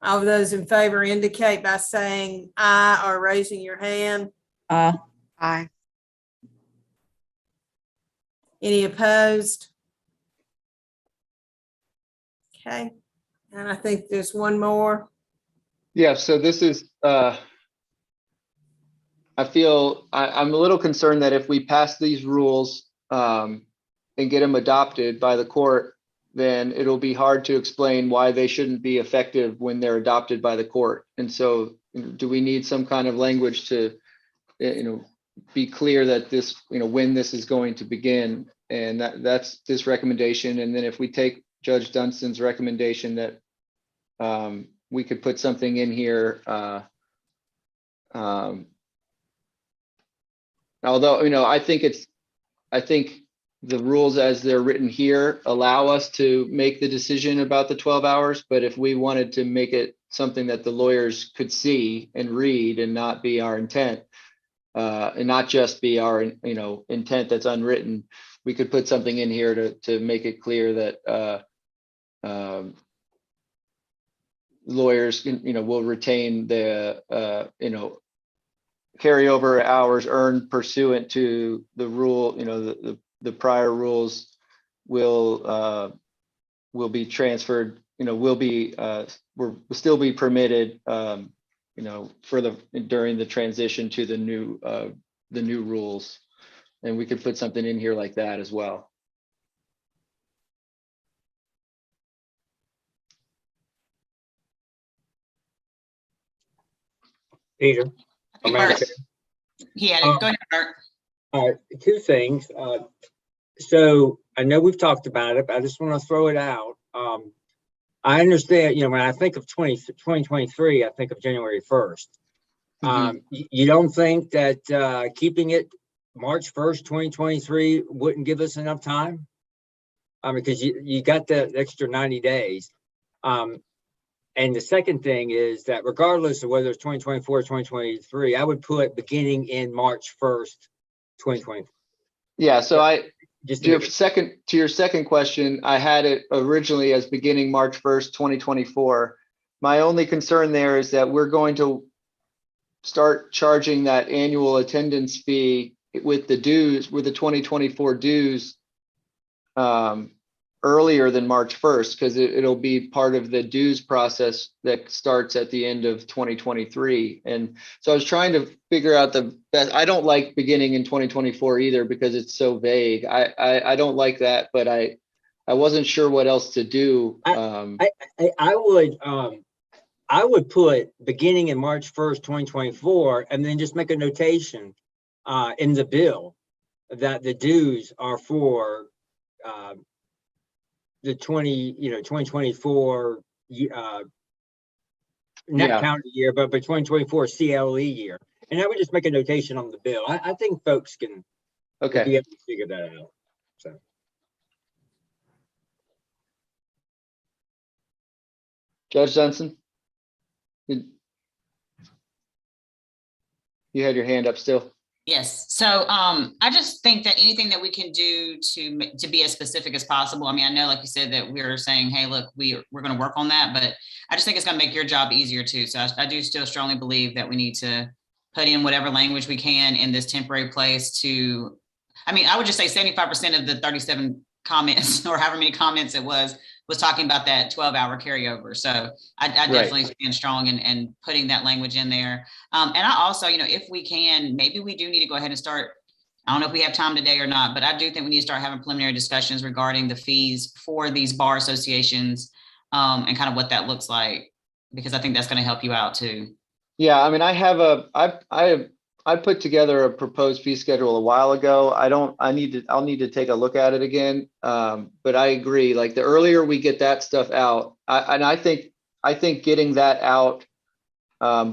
All those in favor indicate by saying aye or raising your hand. Aye. Any opposed? Okay, and I think there's one more. Yeah, so this is, I'm a little concerned that if we pass these rules and get them adopted by the court, then it'll be hard to explain why they shouldn't be effective when they're adopted by the court. And so do we need some kind of language to, be clear that this, when this is going to begin? And that's this recommendation. And then if we take Judge Dunstan's recommendation that we could put something in here, although, I think the rules as they're written here allow us to make the decision about the 12 hours, but if we wanted to make it something that the lawyers could see and read and not be our intent, and not just be our, intent that's unwritten, we could put something in here to make it clear that lawyers, will retain the, carryover hours earned pursuant to the rule, the prior rules will be transferred, will still be permitted, during the transition to the new rules. And we could put something in here like that as well. Peter? I think Madam Bert- Chair. He had it. Go ahead, Bert. Two things. So I know we've talked about it, but I just want to throw it out. I understand, when I think of 2023, I think of January 1st. You don't think that keeping it March 1st, 2023 wouldn't give us enough time? Because you got the extra 90 days. And the second thing is that regardless of whether it's 2024 or 2023, I would put beginning in March 1st, 2023. Yeah, so Just to your second question, I had it originally as beginning March 1st, 2024. My only concern there is that we're going to start charging that annual attendance fee with the dues, with the 2024 dues, earlier than March 1st, because it'll be part of the dues process that starts at the end of 2023. And so I was trying to figure out the best. I don't like beginning in 2024 either, because it's so vague. I don't like that, but I wasn't sure what else to do. I would put beginning in March 1st, 2024, and then just make a notation in the bill that the dues are for the 2024 not calendar year, but 2024 CLE year. And I would just make a notation on the bill. I think folks can be able to figure that out. So. Judge Johnson, you had your hand up still. Yes. So I just think that anything that we can do to be as specific as possible. I mean, I know, like you said, that we're saying, hey, look, we're going to work on that, but I just think it's going to make your job easier too. So I do still strongly believe that we need to put in whatever language we can in this temporary place to, I mean, I would just say 75% of the 37 comments or however many comments it was talking about that 12-hour carryover. So I definitely stand strong in putting that language in there. And I also, if we can, maybe we do need to go ahead and start, I don't know if we have time today or not, but I do think we need to start having preliminary discussions regarding the fees for these bar associations and kind of what that looks like, because I think that's going to help you out too. Yeah, I mean, I put together a proposed fee schedule a while ago. I'll need to take a look at it again. But I agree, like the earlier we get that stuff out, I think getting that out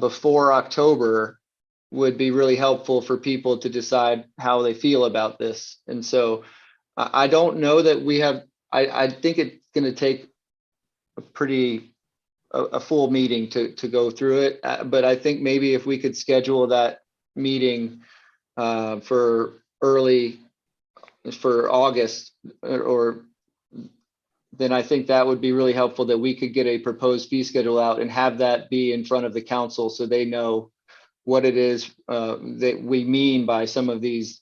before October would be really helpful for people to decide how they feel about this. And so I don't know that we have, I think it's going to take a full meeting to go through it. But I think maybe if we could schedule that meeting for August or then I think that would be really helpful, that we could get a proposed fee schedule out and have that be in front of the council so they know what it is that we mean by some of these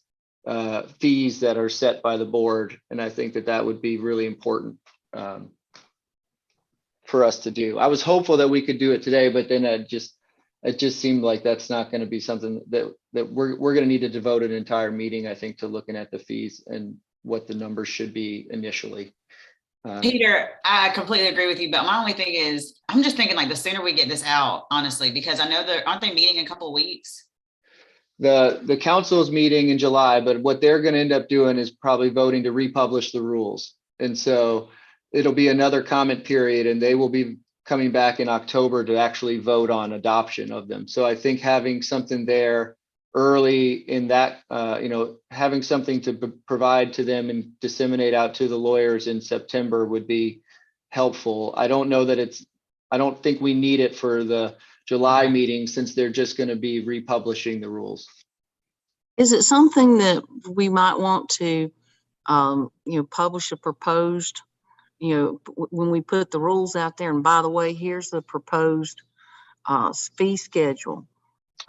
fees that are set by the board. And I think that that would be really important for us to do. I was hopeful that we could do it today, but then it just seemed like that's not going to be something that we're going to need to devote an entire meeting, I think, to looking at the fees and what the numbers should be initially. Peter, I completely agree with you, but my only thing is, I'm just thinking like the sooner we get this out, honestly, because I know aren't they meeting in a couple of weeks? The council's meeting in July, but what they're going to end up doing is probably voting to republish the rules. And so it'll be another comment period, and they will be coming back in October to actually vote on adoption of them. So I think having something there early in that, having something to provide to them and disseminate out to the lawyers in September would be helpful. I don't think we need it for the July meeting, since they're just going to be republishing the rules. Is it something that we might want to, publish a proposed, when we put the rules out there, and by the way, here's the proposed fee schedule?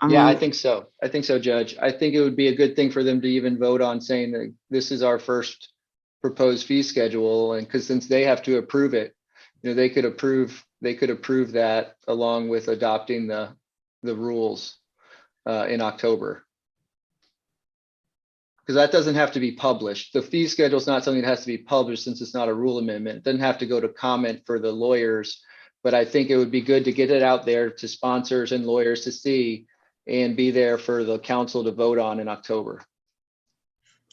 I think so. I think so, Judge. I think it would be a good thing for them to even vote on, saying that this is our first proposed fee schedule, and because since they have to approve it, they could approve that along with adopting the rules in October. Because that doesn't have to be published. The fee schedule is not something that has to be published, since it's not a rule amendment. It doesn't have to go to comment for the lawyers, but I think it would be good to get it out there to sponsors and lawyers to see, and be there for the council to vote on in October.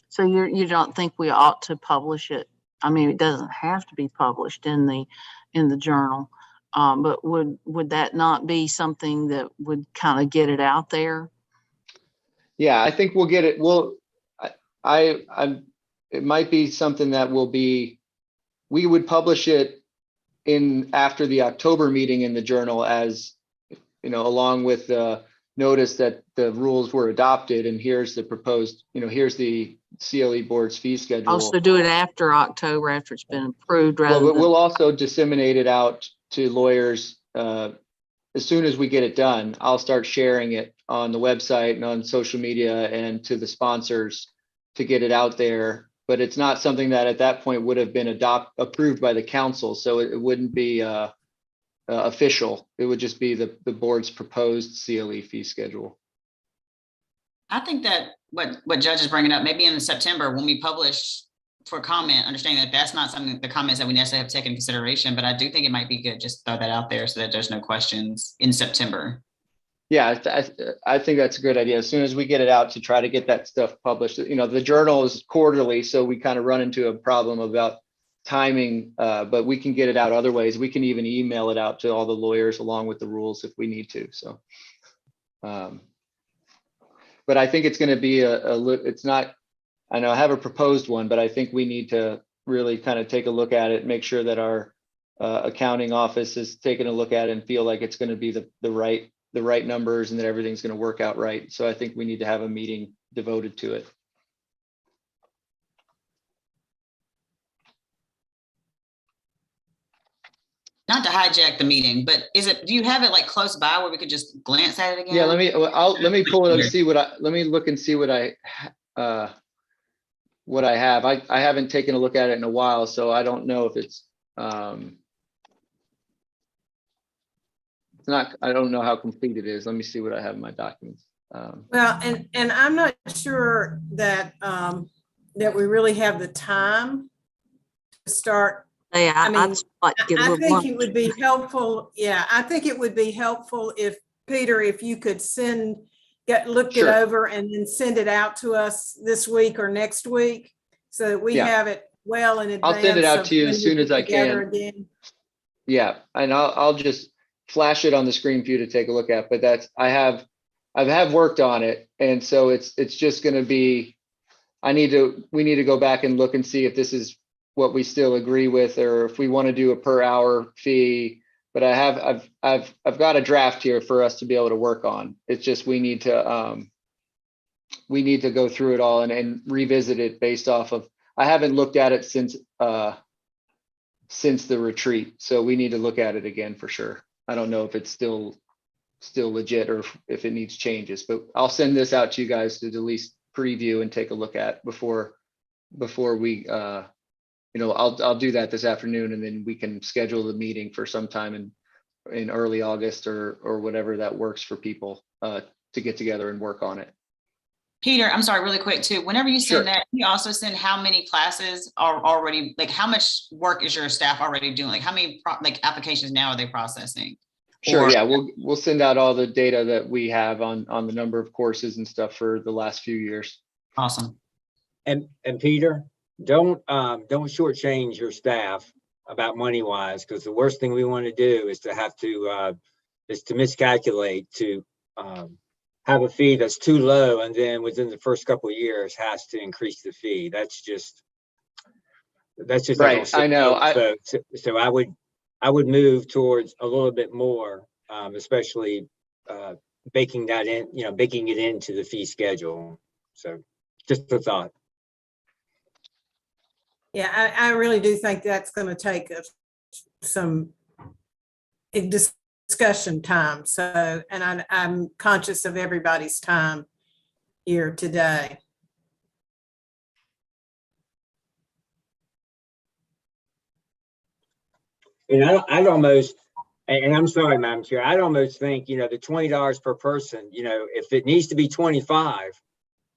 So you don't think we ought to publish it? I mean, it doesn't have to be published in the journal, but would that not be something that would kind of get it out there? Yeah, I think we'll get it. It might be something that we would publish it after the October meeting in the journal, as along with the notice that the rules were adopted, and here's the proposed, here's the CLE board's fee schedule. Also do it after October, after it's been approved, rather Well, than. we'll also disseminate it out to lawyers as soon as we get it done. I'll start sharing it on the website and on social media and to the sponsors to get it out there. But it's not something that at that point would have been approved by the council, so it wouldn't be official. It would just be the board's proposed CLE fee schedule. I think that what Judge is bringing up, maybe in September when we publish for comment, understanding that that's not something, the comments that we necessarily have to take into consideration, but I do think it might be good just throw that out there so that there's no questions in September. Yeah, I think that's a good idea. As soon as we get it out, to try to get that stuff published. The journal is quarterly, so we kind of run into a problem about timing, but we can get it out other ways. We can even email it out to all the lawyers along with the rules if we need to. So, but I think it's going to be it's not, I know I have a proposed one, but I think we need to really kind of take a look at it, make sure that our accounting office is taking a look at it and feel like it's going to be the right numbers and that everything's going to work out right. So I think we need to have a meeting devoted to it. Not to hijack the meeting, but do you have it like close by where we could just glance at it again? Yeah, let me pull it up and see let me look and see what I have. I haven't taken a look at it in a while, so I don't know if it's not, I don't know how complete it is. Let me see what I have in my documents. Well, and I'm not sure that that we really have the time to start. Yeah, I think it would be helpful. Yeah, I think it would be helpful if, Peter, if you could look it over and then send it out to us this week or next week, so that we have it well in advance. I'll send it out to you as soon as I can. Again. Yeah, and I'll just flash it on the screen for you to take a look at. But I have worked on it, and so it's just going to be. We need to go back and look and see if this is what we still agree with, or if we want to do a per hour fee. But I've got a draft here for us to be able to work on. It's just we need to go through it all and revisit it based off of. I haven't looked at it since since the retreat. So we need to look at it again for sure. I don't know if it's still legit or if it needs changes, but I'll send this out to you guys to at least preview and take a look at before we, I'll do that this afternoon, and then we can schedule the meeting for sometime in early August or whatever that works for people to get together and work on it. Peter, I'm sorry, really quick too. Whenever you Sure. send that, you also send how many classes are already, like how much work is your staff already doing? Like how many applications now are they processing? Sure. Or- Yeah, we'll send out all the data that we have on the number of courses and stuff for the last few years. Awesome. And Peter, don't shortchange your staff about money wise, because the worst thing we want to do is to have to miscalculate to have a fee that's too low, and then within the first couple of years has to increase the fee. That's just not gonna Right. sit I know. well. So I would move towards a little bit more, especially baking that in, baking it into the fee schedule. So just a thought. Yeah, I really do think that's going to take some discussion time. So, and I'm conscious of everybody's time here today. And I'd almost, and I'm sorry, Madam Chair, I'd almost think, the $20 per person, if it needs to be 25,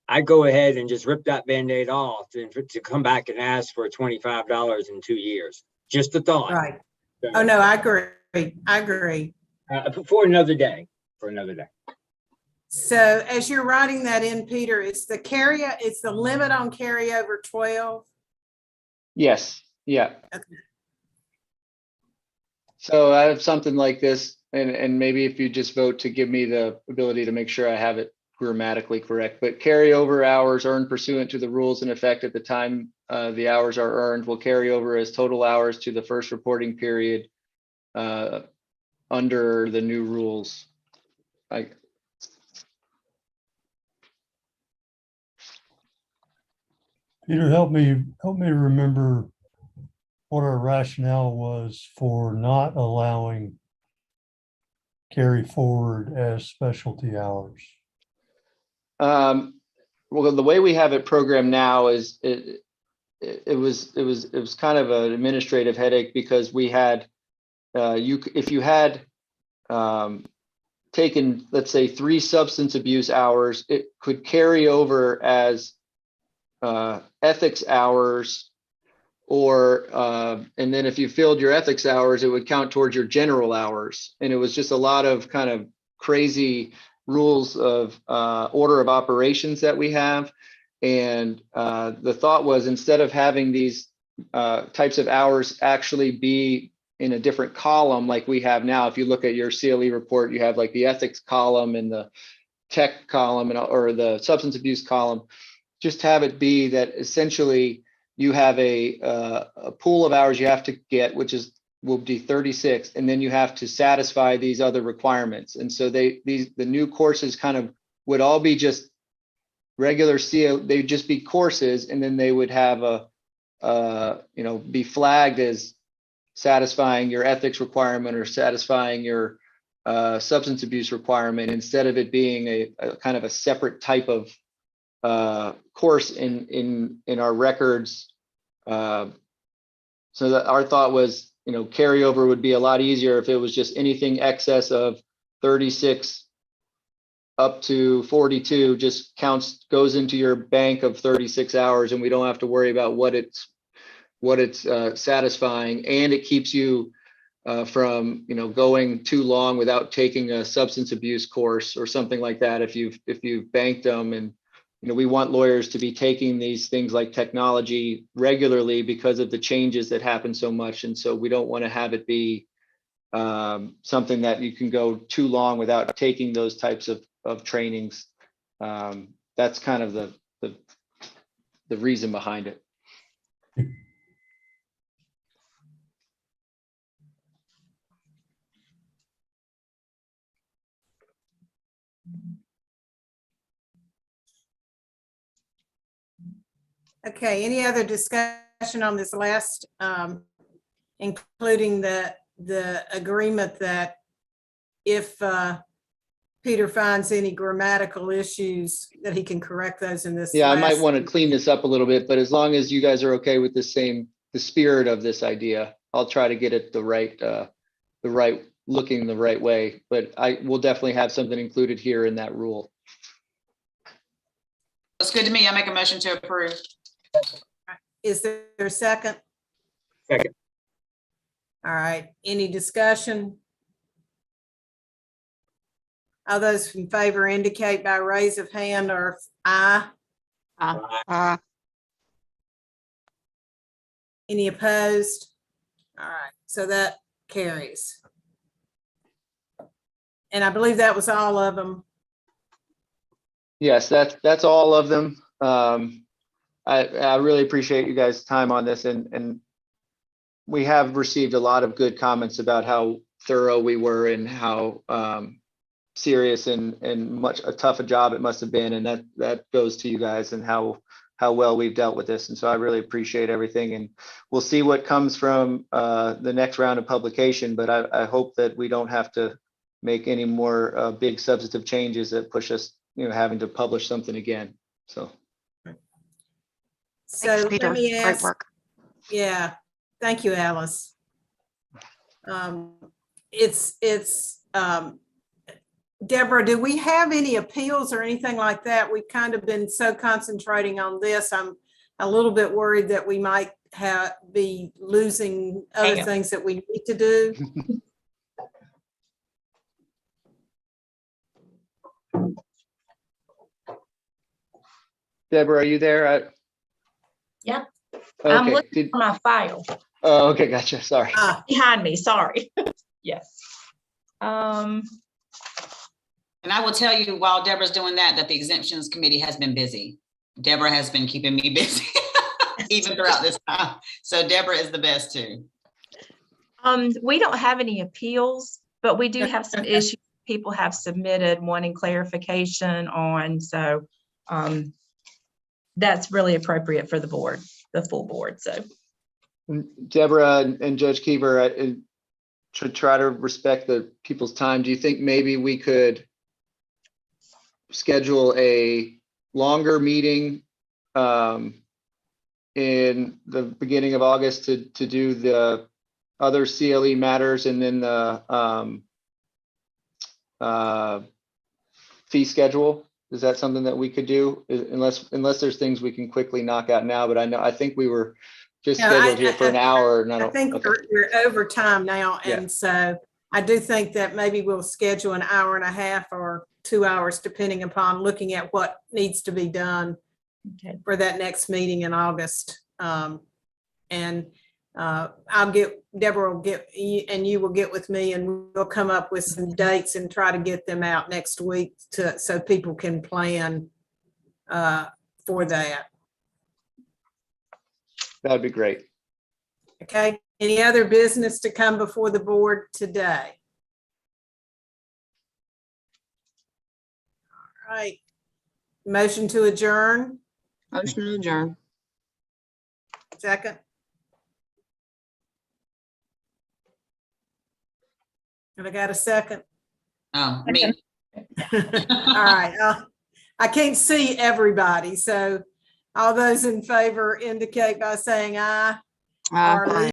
I'd go ahead and just rip that Band-Aid off to come back and ask for $25 in 2 years. Just a thought. Right. So, Oh, no, I agree. I agree. for another day. So as you're writing that in, Peter, it's the limit on carryover 12. Yes. Yeah. Okay. So I have something like this, and maybe if you just vote to give me the ability to make sure I have it grammatically correct, but carryover hours earned pursuant to the rules in effect at the time the hours are earned will carry over as total hours to the first reporting period under the new rules. Peter, help me remember what our rationale was for not allowing carry forward as specialty hours. Well, the way we have it programmed now is it was kind of an administrative headache, because we had if you had taken, let's say, 3 substance abuse hours, it could carry over as ethics hours, or and then if you filled your ethics hours, it would count towards your general hours. And it was just a lot of kind of crazy rules of order of operations that we have. And the thought was, instead of having these types of hours actually be in a different column like we have now, if you look at your CLE report, you have like the ethics column and the tech column or the substance abuse column. Just have it be that essentially you have a pool of hours you have to get, which will be 36, and then you have to satisfy these other requirements. And so the new courses kind of would all be just regular they'd just be courses, and then they would have be flagged as satisfying your ethics requirement or satisfying your substance abuse requirement, instead of it being a kind of a separate type of course in our records. So that our thought was, carryover would be a lot easier if it was just anything excess of 36 up to 42 just goes into your bank of 36 hours, and we don't have to worry about what it's satisfying, and it keeps you from going too long without taking a substance abuse course or something like that if you've banked them. And we want lawyers to be taking these things like technology regularly because of the changes that happen so much. And so we don't want to have it be something that you can go too long without taking those types of trainings. That's kind of the reason behind it. Okay, any other discussion on this last including the agreement that if Peter finds any grammatical issues, that he can correct those in this. Yeah, I might last- want to clean this up a little bit, but as long as you guys are okay with the spirit of this idea, I'll try to get it the right looking the right way, but I will definitely have something included here in that rule. That's good to me. I make a motion to approve. Is there a second? Second. All right, any discussion? All those in favor indicate by raise of hand or aye. Any opposed? All right, so that carries. And I believe that was all of them. Yes, that's all of them. I really appreciate you guys' time on this, and we have received a lot of good comments about how thorough we were and how serious and much a tough a job it must have been, and that goes to you guys and how well we've dealt with this. And so I really appreciate everything, and we'll see what comes from the next round of publication, but I hope that we don't have to make any more big substantive changes that push us, having to publish something again. So Thanks, So Peter. let me Great ask, work. yeah, thank you, Alice. Deborah, do we have any appeals or anything like that? We've kind of been so concentrating on this. I'm a little bit worried that we might be losing other things that we need to do. Deborah, are you there? Yeah. I'm Okay. looking for my file Oh, okay, gotcha. Sorry. behind me. Sorry. Yes. And I will tell you, while Deborah's doing that the exemptions committee has been busy. Deborah has been keeping me busy even throughout this time. So Deborah is the best too. We don't have any appeals, but we do have some issues people have submitted wanting clarification on. So that's really appropriate for the board, the full board. So Deborah and Judge Keever, to try to respect the people's time, do you think maybe we could schedule a longer meeting in the beginning of August to do the other CLE matters and then the fee schedule? Is that something that we could do, unless there's things we can quickly knock out now? But I think we were just scheduled here for an hour. And I think okay. we're over time now. Yeah. And so I do think that maybe we'll schedule an hour and a half or 2 hours, depending upon looking at what needs to be done for that next meeting in August. Deborah will get, and you will get with me, and we'll come up with some dates and try to get them out next week so people can plan for that. That'd be great. Okay, any other business to come before the board today? All right, motion to adjourn, Motion to adjourn. second. Have I got a second? Oh, me. All right, I can't see everybody, so all those in favor indicate by saying aye. Aye. Or